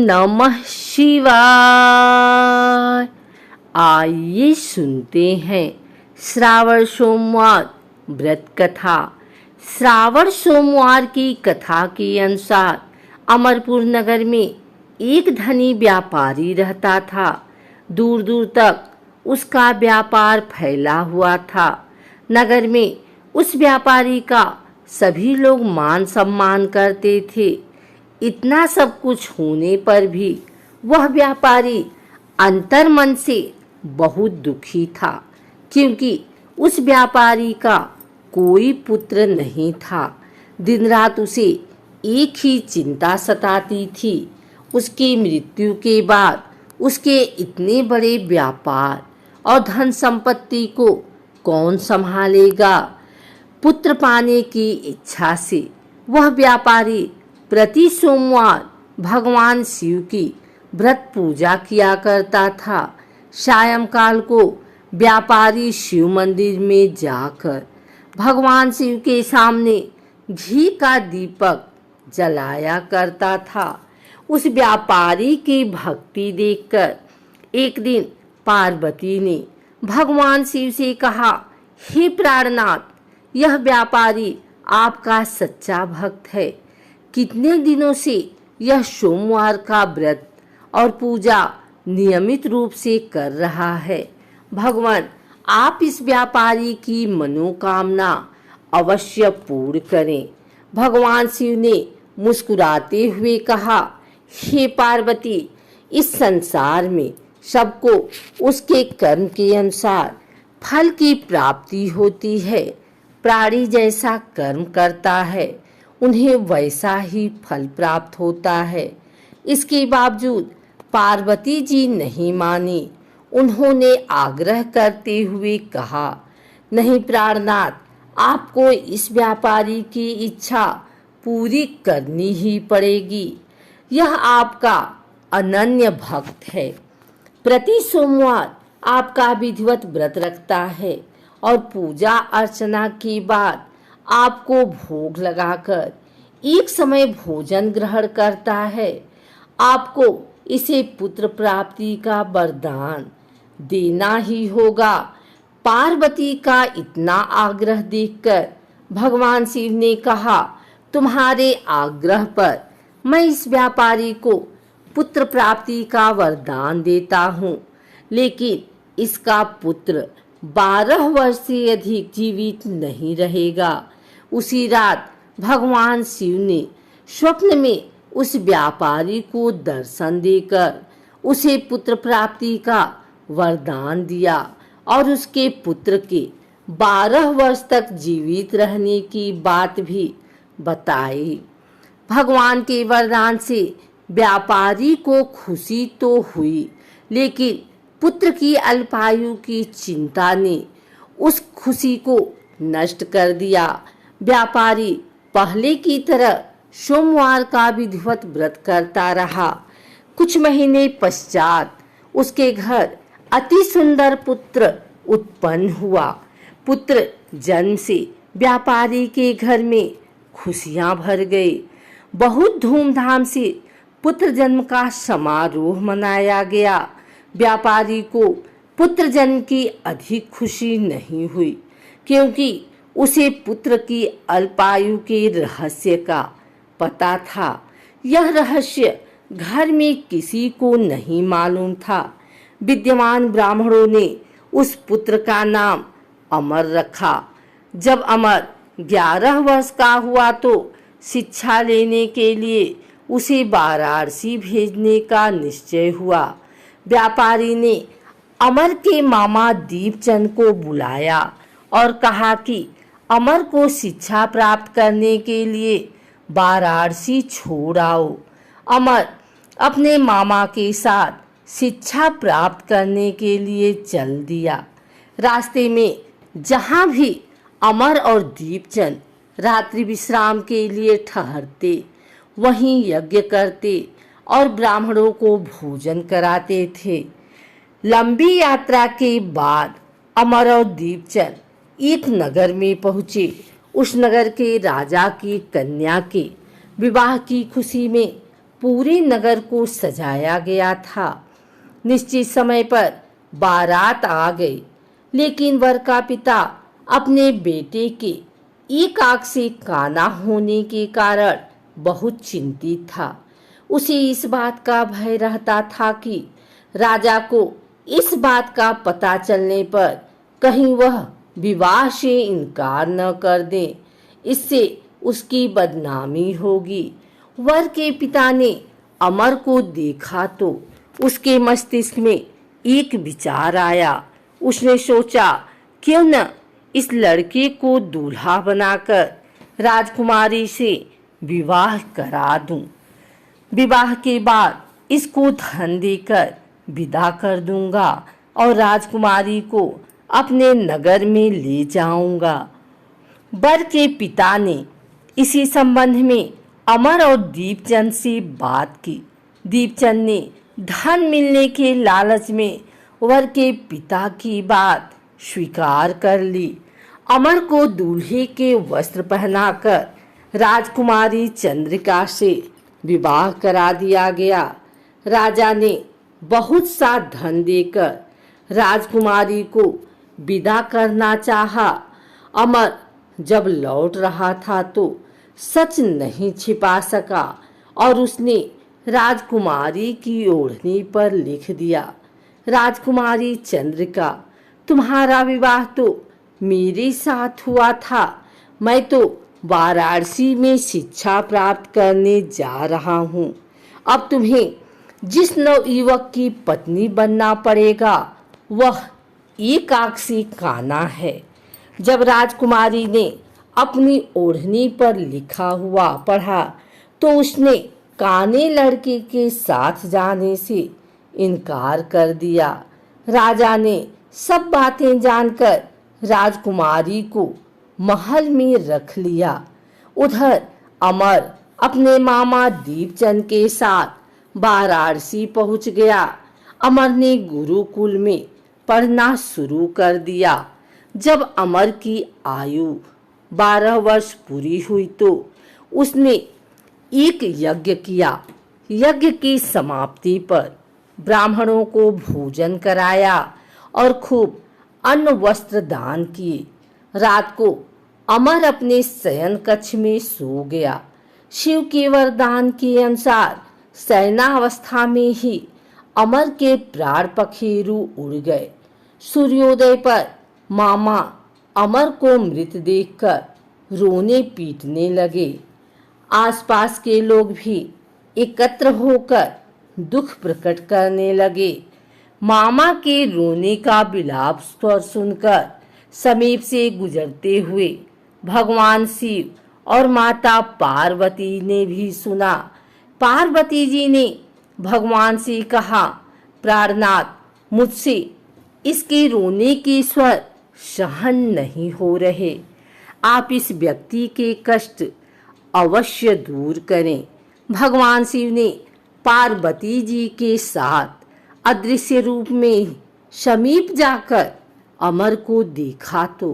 नमः शिवाय। आइए सुनते हैं श्रावण सोमवार व्रत कथा। श्रावण सोमवार की कथा के अनुसार अमरपुर नगर में एक धनी व्यापारी रहता था। दूर दूर तक उसका व्यापार फैला हुआ था। नगर में उस व्यापारी का सभी लोग मान सम्मान करते थे। इतना सब कुछ होने पर भी वह व्यापारी अंतर्मन से बहुत दुखी था, क्योंकि उस व्यापारी का कोई पुत्र नहीं था। दिन रात उसे एक ही चिंता सताती थी, उसकी मृत्यु के बाद उसके इतने बड़े व्यापार और धन संपत्ति को कौन संभालेगा। पुत्र पाने की इच्छा से वह व्यापारी प्रति सोमवार भगवान शिव की व्रत पूजा किया करता था। सायंकाल को व्यापारी शिव मंदिर में जाकर भगवान शिव के सामने घी का दीपक जलाया करता था। उस व्यापारी की भक्ति देखकर एक दिन पार्वती ने भगवान शिव से कहा, हे प्राणनाथ, यह व्यापारी आपका सच्चा भक्त है। कितने दिनों से यह सोमवार का व्रत और पूजा नियमित रूप से कर रहा है। भगवान, आप इस व्यापारी की मनोकामना अवश्य पूर्ण करें। भगवान शिव ने मुस्कुराते हुए कहा, हे पार्वती, इस संसार में सबको उसके कर्म के अनुसार फल की प्राप्ति होती है। प्राणी जैसा कर्म करता है उन्हें वैसा ही फल प्राप्त होता है। इसके बावजूद पार्वती जी नहीं मानी। उन्होंने आग्रह करते हुए कहा, नहीं प्राणनाथ, आपको इस व्यापारी की इच्छा पूरी करनी ही पड़ेगी। यह आपका अनन्य भक्त है, प्रति सोमवार आपका विधिवत व्रत रखता है और पूजा अर्चना के बाद आपको भोग लगाकर एक समय भोजन ग्रहण करता है। आपको इसे पुत्र प्राप्ति का वरदान देना ही होगा। पार्वती का इतना आग्रह देखकर भगवान शिव ने कहा, तुम्हारे आग्रह पर मैं इस व्यापारी को पुत्र प्राप्ति का वरदान देता हूँ, लेकिन इसका पुत्र 12 वर्ष से अधिक जीवित नहीं रहेगा। उसी रात भगवान शिव ने स्वप्न में उस व्यापारी को दर्शन देकर उसे पुत्र प्राप्ति का वरदान दिया और उसके पुत्र के 12 वर्ष तक जीवित रहने की बात भी बताई। भगवान के वरदान से व्यापारी को खुशी तो हुई, लेकिन पुत्र की अल्पायु की चिंता ने उस खुशी को नष्ट कर दिया। व्यापारी पहले की तरह सोमवार का विधिवत व्रत करता रहा। कुछ महीने पश्चात उसके घर अति सुंदर पुत्र उत्पन्न हुआ। पुत्र जन्म से व्यापारी के घर में खुशियां भर गई। बहुत धूमधाम से पुत्र जन्म का समारोह मनाया गया। व्यापारी को पुत्र जन्म की अधिक खुशी नहीं हुई, क्योंकि उसे पुत्र की अल्पायु के रहस्य का पता था। यह रहस्य घर में किसी को नहीं मालूम था। विद्यमान ब्राह्मणों ने उस पुत्र का नाम अमर रखा। जब अमर 11 वर्ष का हुआ तो शिक्षा लेने के लिए उसे वाराणसी भेजने का निश्चय हुआ। व्यापारी ने अमर के मामा दीपचंद को बुलाया और कहा कि अमर को शिक्षा प्राप्त करने के लिए वाराणसी छोड़ आओ। अमर अपने मामा के साथ शिक्षा प्राप्त करने के लिए चल दिया। रास्ते में जहाँ भी अमर और दीपचंद रात्रि विश्राम के लिए ठहरते, वहीं यज्ञ करते और ब्राह्मणों को भोजन कराते थे। लंबी यात्रा के बाद अमर और दीपचंद एक नगर में पहुँचे। उस नगर के राजा की कन्या के विवाह की खुशी में पूरे नगर को सजाया गया था। निश्चित समय पर बारात आ गई, लेकिन वर का पिता अपने बेटे के एक आंख से काना होने के कारण बहुत चिंतित था। उसे इस बात का भय रहता था कि राजा को इस बात का पता चलने पर कहीं वह विवाह से इनकार न कर दे, इससे उसकी बदनामी होगी। वर के पिता ने अमर को देखा तो उसके मस्तिष्क में एक विचार आया। उसने सोचा, क्यों न इस लड़के को दूल्हा बनाकर राजकुमारी से विवाह करा दूं। विवाह के बाद इसको धन देकर विदा कर दूंगा और राजकुमारी को अपने नगर में ले जाऊंगा। वर के पिता ने इसी संबंध में अमर और दीपचंद से बात की। दीपचंद ने धन मिलने के लालच में वर के पिता की बात स्वीकार कर ली। अमर को दूल्हे के वस्त्र पहनाकर राजकुमारी चंद्रिका से विवाह करा दिया गया। राजा ने बहुत सा धन देकर राजकुमारी को विदा करना चाहा। अमर जब लौट रहा था तो सच नहीं छिपा सका और उसने राजकुमारी की ओढ़नी पर लिख दिया, राजकुमारी चंद्रिका, तुम्हारा विवाह तो मेरे साथ हुआ था। मैं तो वाराणसी में शिक्षा प्राप्त करने जा रहा हूँ। अब तुम्हें जिस नवयुवक की पत्नी बनना पड़ेगा वह एक आंख से काना है। जब राजकुमारी ने अपनी ओढ़नी पर लिखा हुआ पढ़ा तो उसने काने लड़के के साथ जाने से इनकार कर दिया। राजा ने सब बातें जानकर राजकुमारी को महल में रख लिया। उधर अमर अपने मामा दीपचंद के साथ वाराणसी पहुंच गया। अमर ने गुरुकुल में पढ़ना शुरू कर दिया। जब अमर की आयु 12 वर्ष पूरी हुई तो उसने एक यज्ञ किया। यज्ञ की समाप्ति पर ब्राह्मणों को भोजन कराया और खूब अन्न वस्त्र दान किए। रात को अमर अपने शयन कक्ष में सो गया। शिव के वरदान के अनुसार शयनावस्था में ही अमर के प्राण पखेरु उड़ गए। सूर्योदय पर मामा अमर को मृत देखकर रोने पीटने लगे। आसपास के लोग भी एकत्र होकर दुख प्रकट करने लगे। मामा के रोने का विलाप स्वर सुनकर समीप से गुजरते हुए भगवान शिव और माता पार्वती ने भी सुना। पार्वती जी ने भगवान से कहा, प्राणनाथ, मुझसे इसके रोने के स्वर सहन नहीं हो रहे। आप इस व्यक्ति के कष्ट अवश्य दूर करें। भगवान शिव ने पार्वती जी के साथ अदृश्य रूप में समीप जाकर अमर को देखा तो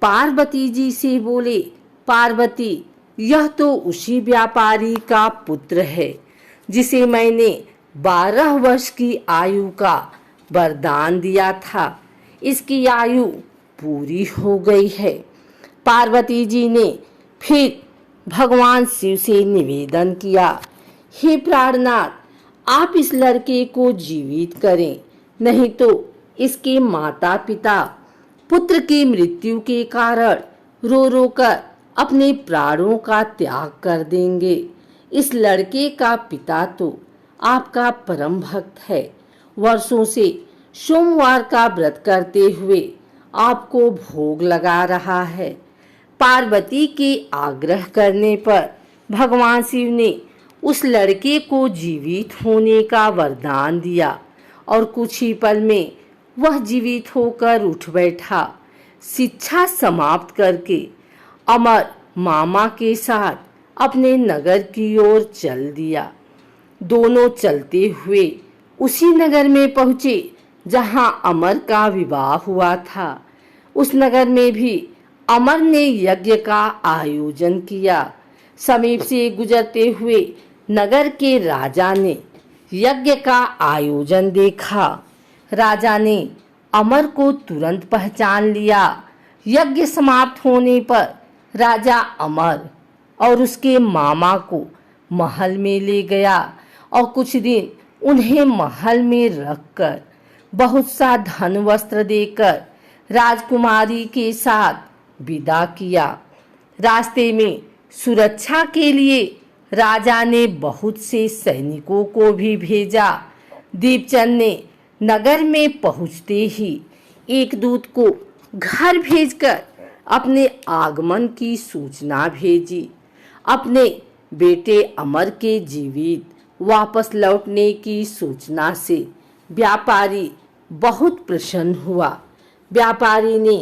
पार्वती जी से बोले, पार्वती, यह तो उसी व्यापारी का पुत्र है जिसे मैंने 12 वर्ष की आयु का वरदान दिया था। इसकी आयु पूरी हो गई है। पार्वती जी ने फिर भगवान शिव से निवेदन किया, हे प्राणनाथ, आप इस लड़के को जीवित करें, नहीं तो इसके माता पिता पुत्र की मृत्यु के कारण रो रो कर अपने प्राणों का त्याग कर देंगे। इस लड़के का पिता तो आपका परम भक्त है। वर्षों से सोमवार का व्रत करते हुए आपको भोग लगा रहा है। पार्वती के आग्रह करने पर भगवान शिव ने उस लड़के को जीवित होने का वरदान दिया और कुछ ही पल में वह जीवित होकर उठ बैठा। शिक्षा समाप्त करके अमर मामा के साथ अपने नगर की ओर चल दिया। दोनों चलते हुए उसी नगर में पहुंचे जहां अमर का विवाह हुआ था। उस नगर में भी अमर ने यज्ञ का आयोजन किया। समीप से गुजरते हुए नगर के राजा ने यज्ञ का आयोजन देखा। राजा ने अमर को तुरंत पहचान लिया। यज्ञ समाप्त होने पर राजा अमर और उसके मामा को महल में ले गया और कुछ दिन उन्हें महल में रखकर बहुत सा धन वस्त्र देकर राजकुमारी के साथ विदा किया। रास्ते में सुरक्षा के लिए राजा ने बहुत से सैनिकों को भी भेजा। दीपचंद ने नगर में पहुंचते ही एक दूत को घर भेजकर अपने आगमन की सूचना भेजी। अपने बेटे अमर के जीवित वापस लौटने की सूचना से व्यापारी बहुत प्रसन्न हुआ। व्यापारी ने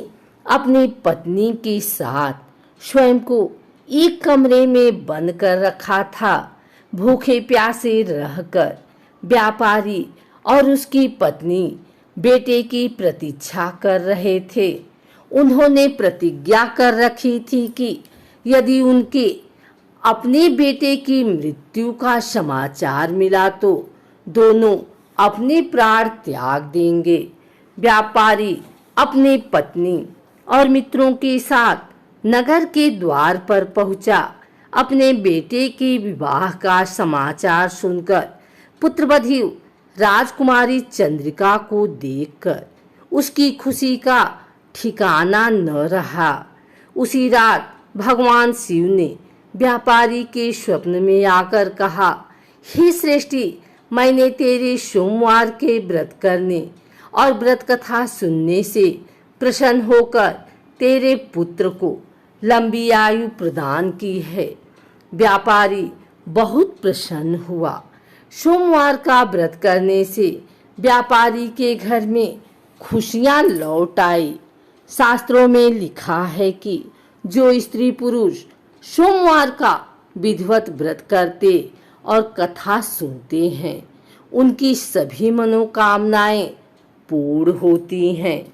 अपनी पत्नी के साथ स्वयं को एक कमरे में बंद कर रखा था। भूखे प्यासे रहकर व्यापारी और उसकी पत्नी बेटे की प्रतीक्षा कर रहे थे। उन्होंने प्रतिज्ञा कर रखी थी कि यदि उनके अपने बेटे की मृत्यु का समाचार मिला तो दोनों अपने प्राण त्याग देंगे। व्यापारी अपने पत्नी और मित्रों के साथ नगर के द्वार पर पहुंचा। अपने बेटे के विवाह का समाचार सुनकर पुत्रवधू राजकुमारी चंद्रिका को देखकर उसकी खुशी का ठिकाना न रहा। उसी रात भगवान शिव ने व्यापारी के स्वप्न में आकर कहा, हे श्रेष्ठी, मैंने तेरे सोमवार के व्रत करने और व्रत कथा सुनने से प्रसन्न होकर तेरे पुत्र को लंबी आयु प्रदान की है। व्यापारी बहुत प्रसन्न हुआ। सोमवार का व्रत करने से व्यापारी के घर में खुशियां लौट आई। शास्त्रों में लिखा है कि जो स्त्री पुरुष सोमवार का विधिवत व्रत करते और कथा सुनते हैं, उनकी सभी मनोकामनाएं पूर्ण होती हैं।